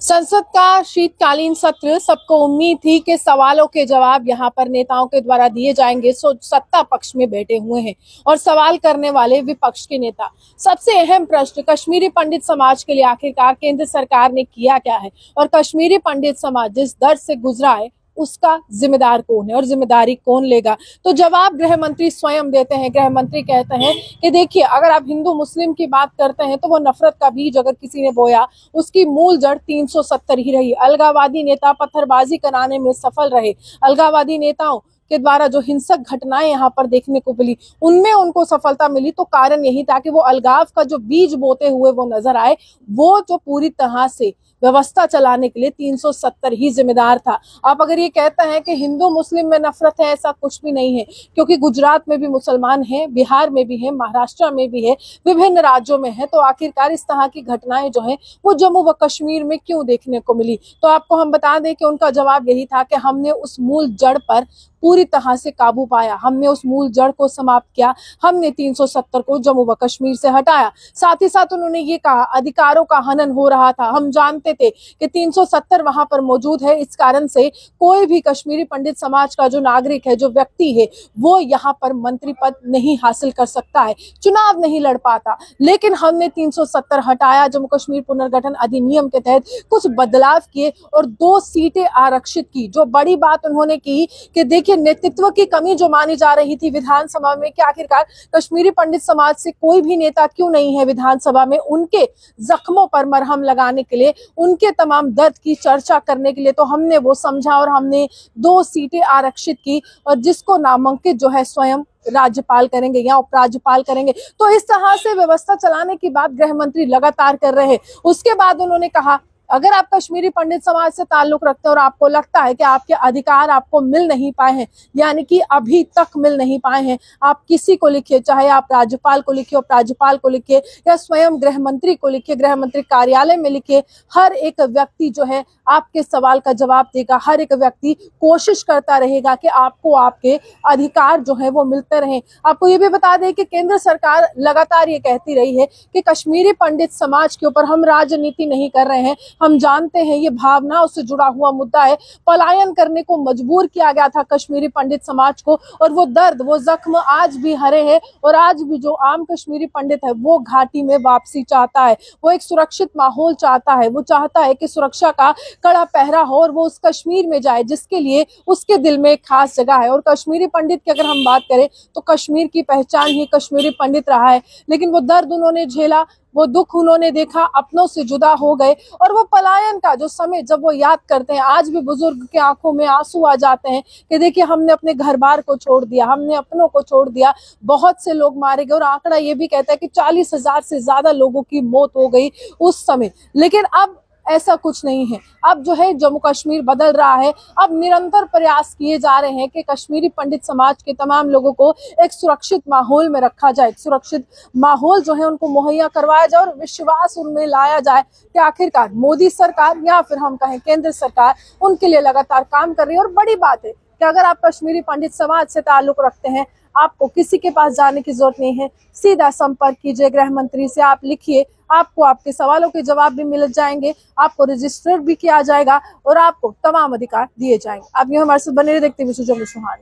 संसद का शीतकालीन सत्र, सबको उम्मीद थी कि सवालों के जवाब यहां पर नेताओं के द्वारा दिए जाएंगे। सत्ता पक्ष में बैठे हुए हैं और सवाल करने वाले विपक्ष के नेता। सबसे अहम प्रश्न, कश्मीरी पंडित समाज के लिए आखिरकार केंद्र सरकार ने किया क्या है और कश्मीरी पंडित समाज जिस दर्द से गुजरा है उसका जिम्मेदार कौन है और जिम्मेदारी कौन लेगा। तो जवाब गृह मंत्री स्वयं देते हैं। गृह मंत्री कहते हैं कि देखिए, अगर आप हिंदू मुस्लिम की बात करते हैं तो वो नफरत का बीज अगर किसी ने बोया, उसकी मूल जड़ 370 ही रही। अलगाववादी नेता पत्थरबाजी कराने में सफल रहे। अलगाववादी नेताओं के द्वारा जो हिंसक घटनाएं यहाँ पर देखने को मिली, उनमें उनको सफलता मिली तो कारण यही था कि वो अलगाव का जो बीज बोते हुए वो नजर आए। वो जो पूरी तरह से व्यवस्था चलाने के लिए 370 ही जिम्मेदार था। आप अगर ये कहते हैं कि हिंदू मुस्लिम में नफरत है, ऐसा कुछ भी नहीं है, क्योंकि गुजरात में भी मुसलमान हैं, बिहार में भी है, महाराष्ट्र में भी है, विभिन्न राज्यों में है। तो आखिरकार इस तरह की घटनाएं जो है वो जम्मू व कश्मीर में क्यों देखने को मिली? तो आपको हम बता दें कि उनका जवाब यही था कि हमने उस मूल जड़ पर पूरी तरह से काबू पाया, हमने उस मूल जड़ को समाप्त किया, हमने 370 को जम्मू व कश्मीर से हटाया। साथ ही साथ उन्होंने ये कहा, अधिकारों का हनन हो रहा था। हम जानते थे कि 370 वहां पर मौजूद है, इस कारण से कोई भी कश्मीरी पंडित समाज का जो नागरिक है, जो व्यक्ति है, वो यहाँ पर मंत्री पद नहीं हासिल कर सकता है, चुनाव नहीं लड़ पाता। लेकिन हमने 370 हटाया, जम्मू कश्मीर पुनर्गठन अधिनियम के तहत कुछ बदलाव किए और 2 सीटें आरक्षित की। जो बड़ी बात उन्होंने की कि देखिए, नेतृत्व की कमी जो मानी जा रही थी विधानसभा में कि आखिरकार कश्मीरी पंडित समाज से कोई भी नेता क्यों नहीं है विधानसभा में, उनके जख्मों पर मरहम लगाने के लिए, उनके तमाम दर्द की चर्चा करने के लिए, तो हमने वो समझा और हमने 2 सीटें आरक्षित की और जिसको नामांकित जो है स्वयं राज्यपाल करेंगे या उपराज्यपाल करेंगे। तो इस तरह से व्यवस्था चलाने की बात गृह मंत्री लगातार कर रहे हैं। उसके बाद उन्होंने कहा, अगर आप कश्मीरी पंडित समाज से ताल्लुक रखते हैं और आपको लगता है कि आपके अधिकार आपको मिल नहीं पाए हैं, यानी कि अभी तक मिल नहीं पाए हैं, आप किसी को लिखिए, चाहे आप राज्यपाल को लिखिए, उपराज्यपाल को लिखिए या स्वयं गृह मंत्री को लिखिए, गृह मंत्री कार्यालय में लिखिए। हर एक व्यक्ति जो है आपके सवाल का जवाब देगा। हर एक व्यक्ति कोशिश करता रहेगा कि आपको आपके अधिकार जो है वो मिलते रहें। आपको ये भी बता दें कि केंद्र सरकार लगातार ये कहती रही है कि कश्मीरी पंडित समाज के ऊपर हम राजनीति नहीं कर रहे हैं। हम जानते हैं ये भावनाओं से जुड़ा हुआ मुद्दा है। पलायन करने को मजबूर किया गया था कश्मीरी पंडित समाज को और वो दर्द, वो जख्म आज भी हरे हैं और आज भी जो आम कश्मीरी पंडित है वो घाटी में वापसी चाहता है। वो एक सुरक्षित माहौल चाहता है। वो चाहता है कि सुरक्षा का कड़ा पहरा हो और वो उस कश्मीर में जाए जिसके लिए उसके दिल में एक खास जगह है। और कश्मीरी पंडित की अगर हम बात करें तो कश्मीर की पहचान ही कश्मीरी पंडित रहा है। लेकिन वो दर्द उन्होंने झेला, वो दुख उन्होंने देखा, अपनों से जुदा हो गए और वो पलायन का जो समय जब वो याद करते हैं, आज भी बुजुर्ग के आंखों में आंसू आ जाते हैं कि देखिए, हमने अपने घर बार को छोड़ दिया, हमने अपनों को छोड़ दिया, बहुत से लोग मारे गए और आंकड़ा ये भी कहता है कि 40,000 से ज्यादा लोगों की मौत हो गई उस समय। लेकिन अब ऐसा कुछ नहीं है। अब जो है जम्मू कश्मीर बदल रहा है। अब निरंतर प्रयास किए जा रहे हैं कि कश्मीरी पंडित समाज के तमाम लोगों को एक सुरक्षित माहौल में रखा जाए, एक सुरक्षित माहौल जो है उनको मुहैया करवाया जाए और विश्वास उनमें लाया जाए कि आखिरकार मोदी सरकार या फिर हम कहें केंद्र सरकार उनके लिए लगातार काम कर रही है। और बड़ी बात है कि अगर आप कश्मीरी पंडित समाज से ताल्लुक रखते हैं, आपको किसी के पास जाने की जरूरत नहीं है, सीधा संपर्क कीजिए गृह मंत्री से, आप लिखिए, आपको आपके सवालों के जवाब भी मिल जाएंगे, आपको रजिस्टर भी किया जाएगा और आपको तमाम अधिकार दिए जाएंगे। आप ये हमारे साथ बने रहे, देखते हुए जम्मू सुहान।